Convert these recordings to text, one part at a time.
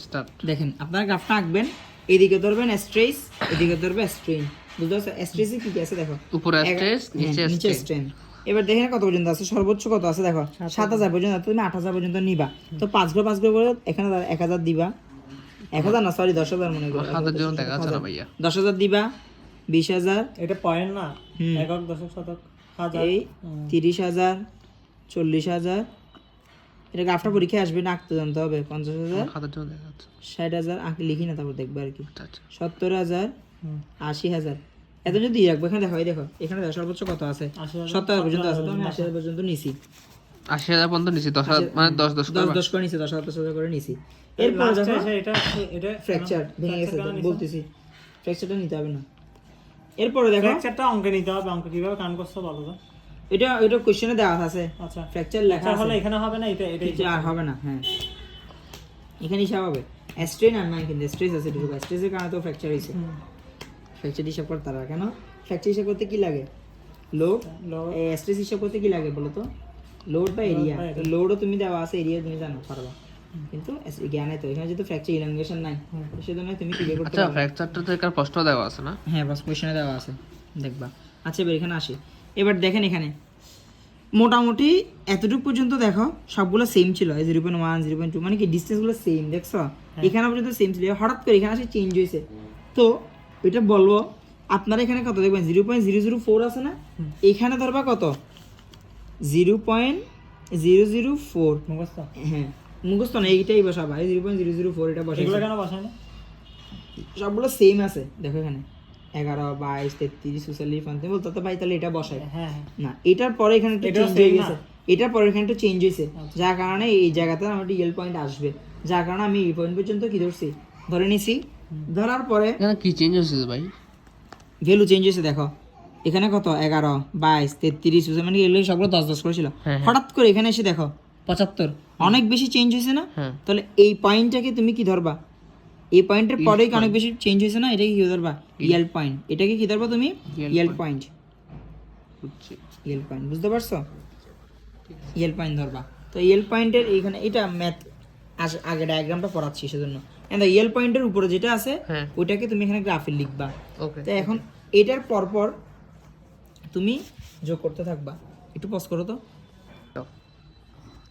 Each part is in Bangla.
স্টার্ট। দেখেন আপনারা গ্রাফটা আঁকবেন, এদিকে ধরবেন স্ট্রেস, এদিকে ধরবে স্ট্রেন। বুঝতে পারছো? স্ট্রেসে কি কি আছে দেখো, উপরে স্ট্রেস, নিচে নিচে স্ট্রেন। স্ট্রেন। এবার দেখেন কত পর্যন্ত আছে, সর্বোচ্চ কত আছে দেখো 7000 পর্যন্ত, তুমি 8000 পর্যন্ত নিবা। তো 5 ঘর করে এখানে 1000 দিবা, 1000 না সরি 10000 মনে করো, হাতের জন্য দেখা যাচ্ছে না ভাইয়া। 10000 দিবা, 20000, এটা পয়েন্ট না, একক দশক শতক হাজার, এই 30000, 40000। এটা গ্রাফটা পরীক্ষায় আসবে না, আঁকতে জানতে হবে। 50000, হাতের জন্য দেখা যাচ্ছে। 60000, আঁকি লিখি না তারপর দেখবে আর কি। আচ্ছা আচ্ছা। 70000, 80000। এত যদি রাখবো, এখানে দেখো, এই দেখো এখানে দেখো সর্বোচ্চ কত আছে, 70,000 পর্যন্ত আছে। তো আমি 80,000 পর্যন্ত নিছি, 80,000 পর্যন্ত নিচে 10,000 মানে 10 10 করে 10 করে নিছি, 10,000 করে নিছি। এরপর দেখো এটা এটা ফ্র্যাকচার ভেঙে গেছে, তো বলতেছি ফ্র্যাকচারটা নিতে হবে না। এরপরে দেখো ফ্র্যাকচারটা অঙ্কে নিতে হবে, অঙ্ক কিভাবে কান করছো বলো তো। এটা কোশ্চেনে দেওয়া আছে, আচ্ছা ফ্র্যাকচার লেখা হলে আছে, এখানে হবে না, এটা এটা এটা আর হবে না। হ্যাঁ এখানে হিসাব হবে, স্ট্রেন আর নাই, কিন্তু স্ট্রেস আছে, দুটো স্ট্রেসের কারণে তো ফ্র্যাকচার হয়েছে। ফ্র্যাকচার হিসাব করতে তারা কেন, ফ্র্যাকচার হিসাব করতে কি লাগে, লোড। স্ট্রেস হিসাব করতে কি লাগে বলো তো, লোড বা এরিয়া। তো লোডও তুমি দেওয়া আছে, এরিয়া তুমি জানো পারবা, কিন্তু জ্ঞানে তো এখানে যেহেতু ফ্র্যাকচার ইলাঙ্গেশন নাই, সেজন্য তুমি কি করতে আচ্ছা পারবে। ফ্র্যাকচারটা তো একার প্রশ্ন দেওয়া আছে না? হ্যাঁ বাস কোশ্চেনে দেওয়া আছে, দেখবা। আচ্ছা এবার এখানে আসি। এবার দেখেন এখানে মোটামুটি এতটুকু পর্যন্ত দেখো সবগুলো সেম ছিল, 0.1 0.2, মানে কি ডিস্টেন্সগুলো সেম, দেখছো এখানে পর্যন্ত সেম ছিল। হঠাৎ করে এখানে আসে চেঞ্জ হয়েছে, তো এটা বলবো আপনারা এখানে কত দেখবেন, 0.004 আছে না, এখানে ধরবা কত 0.004। মুখস্থ। হ্যাঁ মুখস্থ না, এইটাই বসাবা, 0.004 এটা বসাই। এগুলো কেন বসায় না? সবগুলো সেম আছে দেখো এখানে 11, 22, 33, 44, 55 বলতো তো ভাই, তাহলে এটা বসাই হ্যাঁ হ্যাঁ না। এটার পরে এখানে একটু এটাও চেঞ্জ same হয়ে না? গেছে, এটার পরে এখানে একটু চেঞ্জ হয়েছে, যার কারণে এই জায়গাতে আমার একটা ইয়েল পয়েন্ট আসবে, যার কারণে আমি এই পয়েন্ট পর্যন্ত কি ধরছি, ধরে নিছি। ধরার পরে এখানে কি চেঞ্জ হয়েছে ভাই? ভ্যালু চেঞ্জ হয়েছে দেখো, এখানে কত 11, 22, 33, মানে এগুলো সবগুলো 10 10 করে ছিল। হ্যাঁ। হঠাৎ করে এখানে এসে দেখো 75, অনেক বেশি চেঞ্জ হয়েছে না। হ্যাঁ। তাহলে এই পয়েন্টটাকে তুমি কি ধরবা, এই পয়েন্টের পরেই অনেক বেশি চেঞ্জ হয়েছে না, এটাকে কি ধরবা, ইয়েল পয়েন্ট। এটাকে কি ধরবা তুমি, ইয়েল পয়েন্ট। বুঝছি। ইয়েল পয়েন্ট বুঝতে পারছো, ইয়েল পয়েন্ট ধরবা। তো ইয়েল পয়েন্টের এইখানে এটা ম্যাথ আগে ডায়াগ্রামটা পড়াচ্ছি সেজন্য। এন্ড ইয়েল পয়েন্টের উপরে যেটা আছে হ্যাঁ। ওইটাকে তুমি এখানে গ্রাফে লিখবা। ওকে। তো এখন এটার পরপর তুমি যোগ করতে থাকবা। একটু পজ করো তো,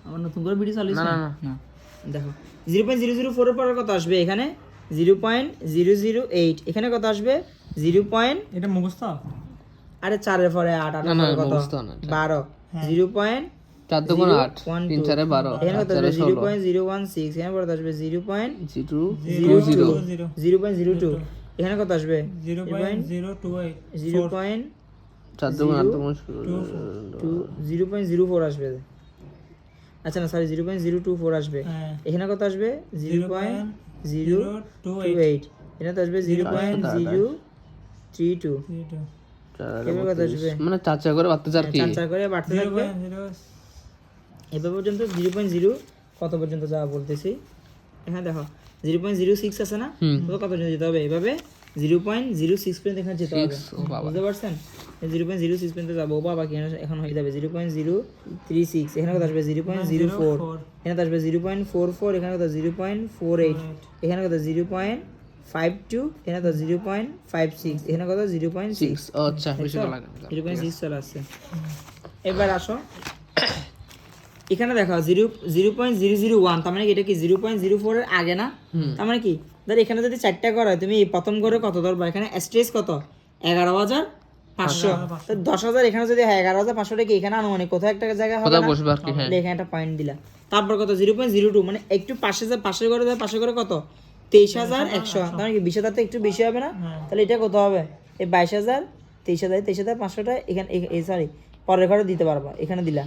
আমার নতুন করে ভিডিও চালু না, না, না দেখো 0.004 এর পরে কত আসবে, এখানে 0.008, এখানে কত আসবে 0. এটা মুখস্থ। আরে 4 এর পরে 8, 8 না, এর না, পরে কত মুখস্থ না, 12, 0. 4 দুগুণ 8, 3 4 12, এখানে কত 4 আসবে 16, 0.016, এখানে কত আসবে 0.02, 0 0.02, এখানে কত আসবে 0.028 4 দুগুণ 8 দুগুণ 0.04 আসবে। আচ্ছা না সরি 0.024 আসবে। হ্যাঁ। এখানে কত আসবে 0.028, এখানে তো আসবে 0.032, এবার কত আসবে, মানে 4 4 করে বাড়তে চার কি? 4 4 করে বাড়তে থাকবে। এবার পর্যন্ত 0.0 কত পর্যন্ত যাওয়া বলতেছি, এখানে দেখো 0.06 আছে না, তো কত পর্যন্ত যেতে হবে, এভাবে 0.06 পর্যন্ত এখানে যেতে হবে। বুঝতে পারছেন, 0.06 পর্যন্ত যাবো। ও বাবা কি এখন হয়ে যাবে 0.036, এখানে কত আসবে 0.04, এখানে তো আসবে 0.44, এখানে কত 0.48, এখানে কত 0.52, এখানে কত 0.56, এখানে কত 0.6, আচ্ছা বেশি তো লাগে না। 0.6 চলে আসছে। এবার আসো এখানে দেখো 0.001, তার মানে কি এটা কি 0.04 এর আগে না, তার মানে কি ধর এখানে যদি 4টা ঘর হয়, তুমি এই প্রথম ঘরে কত ধরবা, এখানে স্ট্রেস কত 11,500, তো 10,000 এখানে যদি হয় 11,500 টাকা, এখানে আনুমানিক কোথাও একটা জায়গা হবে কোথাও না, বসবে আর কি। হ্যাঁ। এখানে একটা পয়েন্ট দিলা। তারপর কত 0.02, মানে একটু পাশের ঘরে দেয়, পাশের ঘরে কত 23,100, তার মানে কি 20,000 তো একটু বেশি হবে না, তাহলে এটা কত হবে, এই 22,000, 23,500টা এখানে সরি পরের ঘরে দিতে পারবা, এখানে দিলা।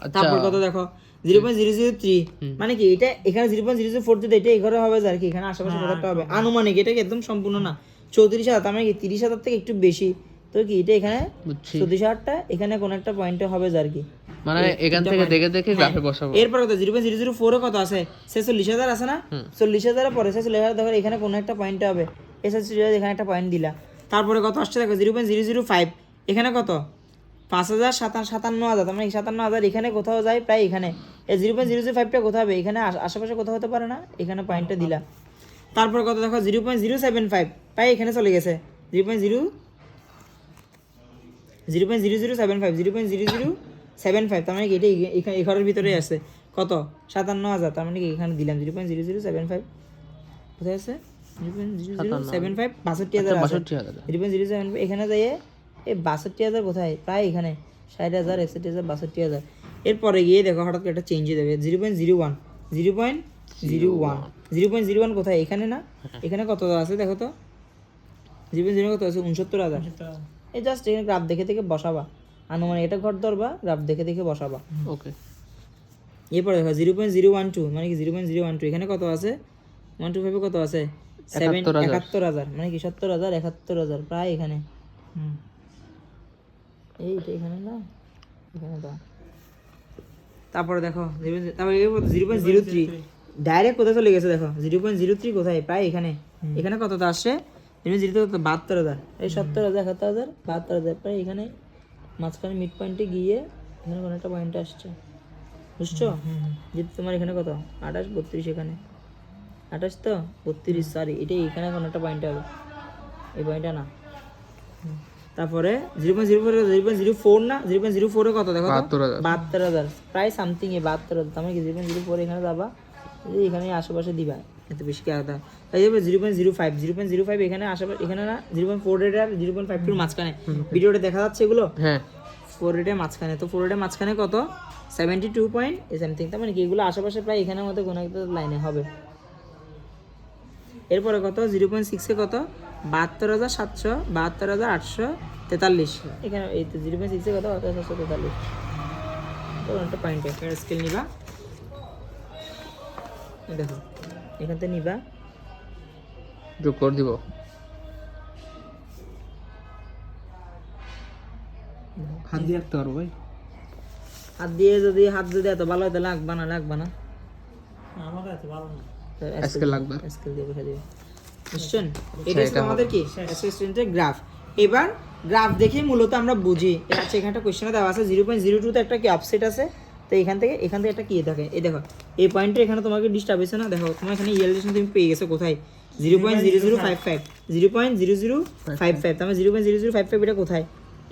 আচ্ছা তারপর কত দেখো 0.003, মানে কি এটা এখানে 0.004 যদি এটা এই ঘরে হবে, আর কি এখানে আশেপাশে কত একটা হবে আনুমানিক, এটা কি একদম সম্পূর্ণ না, 34,000, তার মানে কি 30,000 থেকে একটু বেশি, তো কি এটা এখানে বুঝছি। 34,000টা এখানে কোন একটা পয়েন্টে হবে আর কি। মানে এখান থেকে দেখে দেখে গ্রাফে বসাবো। এরপর কত 0.004 এ কত আছে 46,000 আছে না, 40,000 এর পরে 46,000 দেখো এখানে কোন একটা পয়েন্টে হবে, 46,000 এখানে একটা পয়েন্ট দিলা। তারপরে কত আসছে দেখো 0.005, এখানে কত 57,000 তার মানে 57,000 এখানে কোথাও যায় প্রায় এখানে। এই 0.005টা কোথাও হবে এখানে আশেপাশে কোথাও হতে পারে না, এখানে পয়েন্টটা দিলা। তারপর কত দেখো 0.075 প্রায় এখানে চলে গেছে 0.00075 তার মানে কি এটা এখানে ঘরের ভিতরে আছে কত 57,000 তার মানে কি এখানে দিলাম 0.00075 কোথায় আছে 0.00075 62,000 আছে 62,000 0.075 এখানে যাইয়ে এই 62,000 কোথায় প্রায় এখানে 60,000 61,000 62,000 এরপরে গিয়ে দেখো হঠাৎ করে একটা চেঞ্জ হয়ে যাবে 0.01 কোথায় এখানে না এখানে কত আছে দেখো তো 0.0 কত আছে 69,000 এই জাস্ট এখানে গ্রাফ দেখে দেখে বসাবা আনুমানিক এটা ঘর ধরবা গ্রাফ দেখে দেখে বসাবা ওকে এরপরে দেখো 0.012 মানে কি 0.012 এখানে কত আছে 125 কত আছে 71,000 মানে কি 70,000 71,000 প্রায় এখানে এইটা এখানে না এখানে দাও তারপরে দেখো তারপরে 0.03 ডাইরেক্ট কোথায় চলে গেছে দেখো 0.03 কোথায় প্রায় এখানে এখানে কতটা আসছে 72,000 এই 70,000 71,000 72,000 প্রায় এখানে মাঝখানে মিড পয়েন্টে গিয়ে এখানে কোনো একটা পয়েন্ট আসছে বুঝছো যে তোমার এখানে কত 28 32 এখানে 28 তো 32 সরি এটা এখানে কোনো একটা পয়েন্ট হবে এই পয়েন্টটা না তারপরে 0.04 না 0.04 এ কত দেখো 72,000 প্রায় সামথিং এ 72,000 তার মানে কি 0.04 এখানে যাবা এই এখানে আশেপাশে দিবা এত বেশি কি আলাদা তাই যাবে 0.05 এখানে আশেপাশে এখানে না 0.4 এর আর 0.5 এর মাঝখানে ভিডিওতে দেখা যাচ্ছে এগুলো হ্যাঁ 4 এর মাঝখানে তো 4 এর মাঝখানে কত 72 পয়েন্ট সামথিং তার মানে কি এগুলো আশেপাশে প্রায় এখানের মধ্যে কোনো একটা লাইনে হবে এরপরে কত 0.6 এ কত 72,700 72,843 এখানে এই তো 0.6 এ কত 743 তো একটা পয়েন্ট একটা স্কেল নিবা দেখো এখান থেকে নিবা যোগ করে দিব হাত দিয়ে রাখতে পারবো ভাই হাত যদি এত ভালো হয় তাহলে লাগবা না আমার কাছে ভালো না স্কেল লাগবে স্কেল দিয়ে বসে দিবে বুঝছেন এটা হচ্ছে আমাদের কি অ্যাসিস্ট্যান্টের গ্রাফ এবার গ্রাফ দেখে মূলত আমরা বুঝি আচ্ছা এখানে একটা কোশ্চেনে দেওয়া আছে 0.02 তে একটা কি অফসেট আছে তো এখান থেকে একটা কি থাকে এই দেখো এই পয়েন্টে এখানে তোমাকে ডিস্টার্ব হয়েছে না দেখো তোমার এখানে ইয়েলেশন তুমি পেয়ে গেছো কোথায় 0.0055 0.0055 তার মানে 0.0055 এটা কোথায়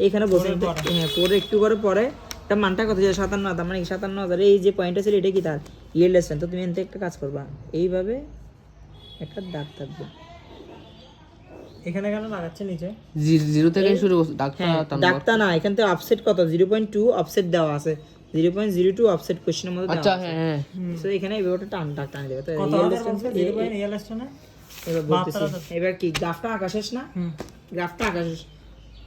এইখানে বসে হ্যাঁ পরে একটু করে পরে এটা মানটা কত যায় 57 তার মানে 57,000 এই যে পয়েন্টটা ছিল এটা কি তার ইয়েলেশন তো তুমি এখানে একটা কাজ করবা এইভাবে একটা দাগ থাকবে এখানে কেন লাগাচ্ছে নিচে জিরো থেকে শুরু ডাক্তার দাগটা না এখান থেকে অফসেট কত 0.2 অফসেট দেওয়া আছে 0.02 অফসেট কোশ্চেনের মধ্যে আচ্ছা হ্যাঁ সো এখানে এইভাবে টান দেবে তো কত হাজার বলছে 0.1 ইয়েলেশনে এবার বলতেছি এবার কি গ্রাফটা আঁকা শেষ না গ্রাফটা আঁকা শেষ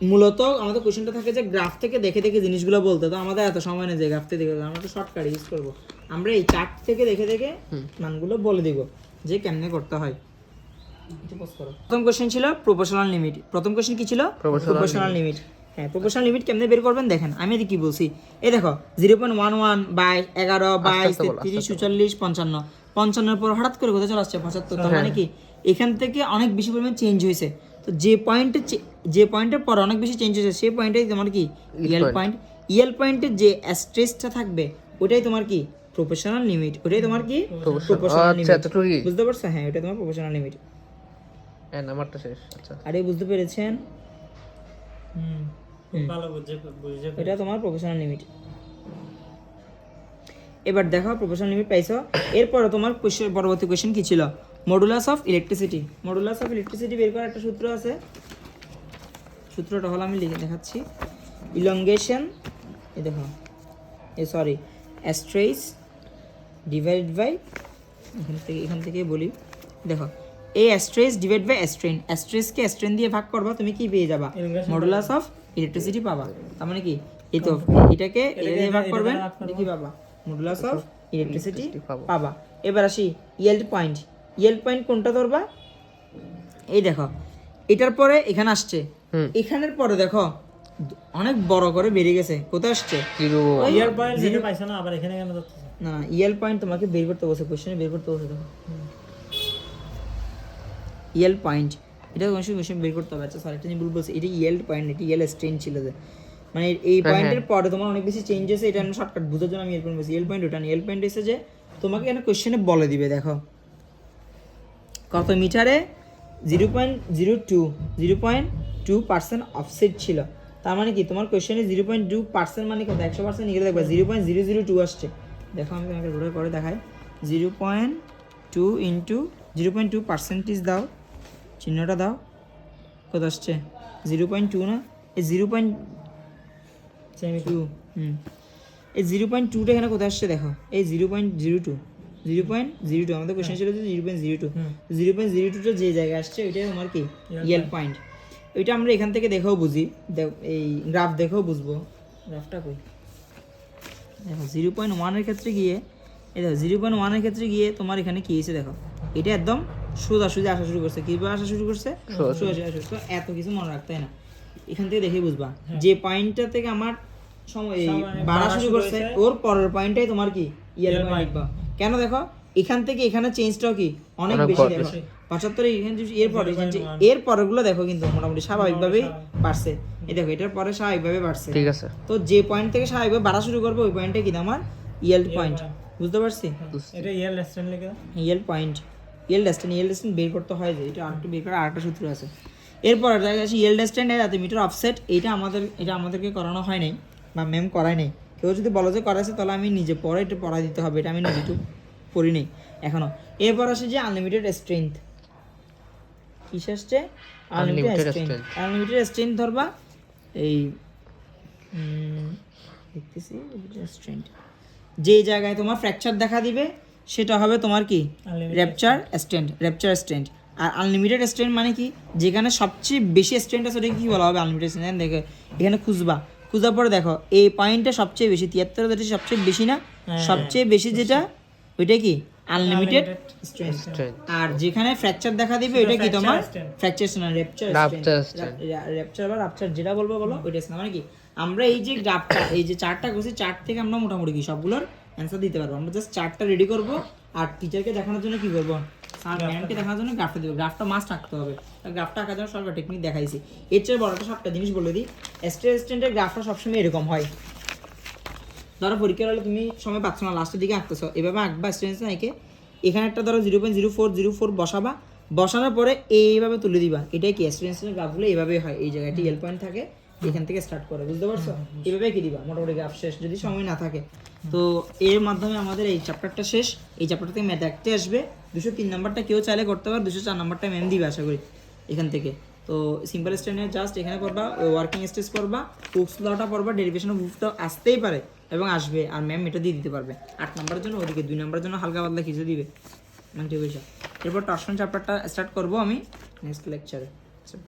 মূলত আমাদের কোশ্চেনটা থাকে যে গ্রাফ থেকে দেখে দেখে জিনিসগুলো বলতে তো আমাদের এত সময় নেই যে গ্রাফ থেকে দেখে আমরা তো শর্টকাট ইউজ করব আমরা এই চার্ট থেকে দেখে দেখে মানগুলো বলে দিব যে কেমনে করতে হয় প্রথম কোশ্চেন ছিল প্রপোর্শনাল লিমিট প্রথম কোশ্চেন কি ছিল প্রপোর্শনাল লিমিট হ্যাঁ প্রপোর্শনাল লিমিট কেমনে বের করবেন দেখেন আমি কি বলছি এই দেখো 0.11 22 11 22 33 44 55 এর পর হঠাৎ করে কোথায় চলে আসছে 75 তার মানে কি এখান থেকে অনেক বেশি পরিমাণ চেঞ্জ হয়েছে তো যে পয়েন্টের পর অনেক বেশি চেঞ্জ হয়েছে সেই পয়েন্টটাই তোমার কি ইএল পয়েন্টের যে অ্যাস্টেরিস্কটা থাকবে ওটাই তোমার কি প্রপোর্শনাল লিমিট ওটাই তোমার কি প্রপোর্শনাল লিমিট বুঝতে পারছো হ্যাঁ এটা তোমার প্রপোর্শনাল লিমিট হ্যাঁ নাম্বারটা শেষ আচ্ছা আরে বুঝতে পেরেছেন ভালো বুঝে এটা তোমার প্রপোর্শনাল লিমিট এবার দেখো প্রপোর্শনাল লিমিট পাইছো এরপর তোমার পরবর্তী কোশ্চেন কি ছিল মডুলাস অফ ইলেকট্রিসিটি বের করার একটা সূত্র আছে সূত্রটা হলো আমি লিখে দেখাচ্ছি ইলংগেশন এই দেখো অ্যাস্ট্রেস ডিভাইড বাই এখান থেকে বলি দেখো এই অ্যাস্ট্রেস ডিভাইড বাই অ্যাস্ট্রেন অ্যাস্ট্রেসকে অ্যাস্ট্রেন দিয়ে ভাগ করবা তুমি কি পেয়ে যাবা মডুলাস অফ ইলেকট্রিসিটি পাবা তার মানে কি এই তো এটাকে এটা দিয়ে ভাগ করবেন কি পাবা মডুলাস অফ ইলেকট্রিসিটি পাবা এবার আসি ইয়েল্ড পয়েন্ট কোনটা ধরবা এই দেখো এটার পরে এখানে আসছে এখানের পরে দেখো অনেক বড় করে বেরিয়ে গেছে কোথায় আসছে ইয়ার পয়েন্ট যেটা পাইছো না আবার এখানে কেন যাচ্ছে না ইয়েল পয়েন্ট তোমাকে বের করতে বসে কোশ্চেনে বের করতে বসে দেখো ইয়েল পয়েন্ট এটা কোশ্চেন বের করতে হবে আচ্ছা সরি এটা ভুল বলছি এটা ইয়েল্ড পয়েন্ট এটা ইয়েল স্ট্রেন ছিল যে মানে এই পয়েন্টের পরে তোমার অনেক বেশি চেঞ্জ আছে, এটা আমি শর্টকাট বোঝার জন্য আমি এল পয়েন্ট বলছি। এল পয়েন্ট ওটা এল পয়েন্ট এসে যে তোমাকে এখানে কোশ্চেনে বলে দিবে, দেখো কত মিটারে 0.02% অফসেট ছিল। তার মানে কি তোমার কোশ্চেনে 0.2% মানে কত, 100% নিয়ে দেখবে 0.002 আসছে। দেখো আমি তোমাকে রোড করে দেখাই, 0.2 ইন্টু 0.2% দাও, চিহ্নটা দাও, কত আসছে 0.2 না, এই 0.2 এই 0.2টা এখানে কোথায় আসছে দেখো, এই 0.02 আমাদের কোশ্চেন ছিল যে 0.02টা যে জায়গায় আসছে ওইটাই তোমার কি ইয়েল পয়েন্ট। ওইটা আমরা এখান থেকে দেখেও বুঝি, এই গ্রাফ দেখেও বুঝবো। গ্রাফটা কই দেখো 0.1 ক্ষেত্রে গিয়ে, এই দেখো 0.1 ক্ষেত্রে গিয়ে তোমার এখানে কি হয়েছে দেখো, এটা একদম সোজা আসা শুরু করছে। কিভাবে আসা শুরু করছে, সোজা। তো এত কিছু মনে রাখতে হয় না, এখান থেকে দেখে বুঝবা যে পয়েন্টটা থেকে আমার সময় বাড়া শুরু করছে ওর পরের পয়েন্টটাই তোমার কি ইয়েল পয়েন্ট লিখবা। কেন দেখো এখান থেকে এখানে চেঞ্জটাও কি অনেক বেশি, দেখো 75 এর পরের গুলো দেখো কিন্তু মোটামুটি স্বাভাবিকভাবেই বাড়ছে। এই দেখো এটার পরে স্বাভাবিকভাবে বাড়ছে, ঠিক আছে। তো যে পয়েন্ট থেকে স্বাভাবিকভাবে বাড়া শুরু করবে ওই পয়েন্টটা কি আমার ইয়েল পয়েন্ট, বুঝতে পারছি? এটা ইয়ার লেসন লিখে ইয়েল পয়েন্ট, ইয়েল ডেস্টেন্ট বের করতে হয়, যে এটা আরেকটু বের করার আরেকটা সূত্র আছে। এরপর দেখা যাচ্ছে ইয়েল ডেস্টেন্ট এত মিটার অফসেট, এটা আমাদেরকে করানো হয় নাই বা ম্যাম করায় নাই। কেউ যদি বলো যে করাইছে তাহলে আমি নিজে পরে এটা পড়াই দিতে হবে, এটা আমি নিজে একটু পড়ি নেই এখনো। এরপর আসে যে আনলিমিটেড স্ট্রেংথ, কিস আসছে আনলিমিটেড স্ট্রেংথ ধরবা, এই দেখতেছি স্ট্রেংথ যে জায়গায় তোমার ফ্র্যাকচার দেখা দিবে সেটা হবে তোমার কি র্যাপচার স্ট্রেন্থ। আর আনলিমিটেড স্ট্রেন্থ মানে কি, যেখানে সবচেয়ে বেশি স্ট্রেন্থ আছে ওটাকে কি বলা হবে আনলিমিটেড স্ট্রেন্থ। দেখে এখানে খুঁজার পরে দেখো এই পয়েন্টটা সবচেয়ে বেশি 73 যেটা সবচেয়ে বেশি না, সবচেয়ে বেশি যেটা ওইটা কি আনলিমিটেড স্ট্রেন্থ। আর যেখানে ফ্র্যাকচার দেখা দিবে ওইটা কি তোমার ফ্র্যাকচার না র্যাপচার বা রাপচার যেটা বলবো বলো ওইটা। মানে কি আমরা এই যে গ্রাফটা এই যে চার্টটা করছি, চার্ট থেকে আমরা মোটামুটি কি সবগুলোর অ্যান্সার দিতে পারবো। আমরা জাস্ট চার্টটা রেডি করবো আর টিচারকে দেখানোর জন্য কি করবো, স্যার ম্যাডামকে দেখানোর জন্য গ্রাফটা দেবো। গ্রাফটা মাস্ট রাখতে হবে, গ্রাফটা আঁকার জন্য সরকার টেকনিক দেখাইছি। এর চেয়ে বড় একটা সবটা জিনিস বলে দিই, স্ট্রেন্টের গ্রাফটা সবসময় এরকম হয়। ধরো পরীক্ষার হলে তুমি সময় পাচ্ছ না, লাস্টের দিকে আঁকতেছো, এভাবে আঁকবা স্ট্রেন্ট এঁকে এখানে একটা ধরো 0.04 বসাবা, বসানোর পরে এইভাবে তুলে দিবা। এটাই কি স্ট্রেন্টের গ্রাফগুলো এইভাবেই হয়, এই জায়গায় ইয়েল পয়েন্ট থাকে, এখান থেকে স্টার্ট করে, বুঝতে পারছো? এইভাবে কি দিবা মোটামুটি গ্রাফ শেষ, যদি সময় না থাকে। তো এর মাধ্যমে আমাদের এই চ্যাপ্টারটা শেষ। এই চ্যাপ্টার থেকে ম্যাথ একটা আসবে, 203 নাম্বারটা কেউ চাইলে করতে পারে, 204 নাম্বারটা ম্যাম দিবে আশা করি এখান থেকে। তো সিম্পল স্ট্যান্ডার্ড জাস্ট এখানে পড়বা, ওয়ার্কিং স্টেজ পড়বা, হুকস লটা পড়বা, ডেরিভেশন অফ হুকসটা আসতেই পারে এবং আসবে, আর ম্যাম এটা দিয়ে দিতে পারবে 8 নাম্বারের জন্য, ওদিকে 2 নাম্বারের জন্য হালকা পাতলা কিছু দিবে, মানে ঠিক আছে। এরপর টর্শন চ্যাপ্টারটা স্টার্ট করবো আমি নেক্সট লেকচারে।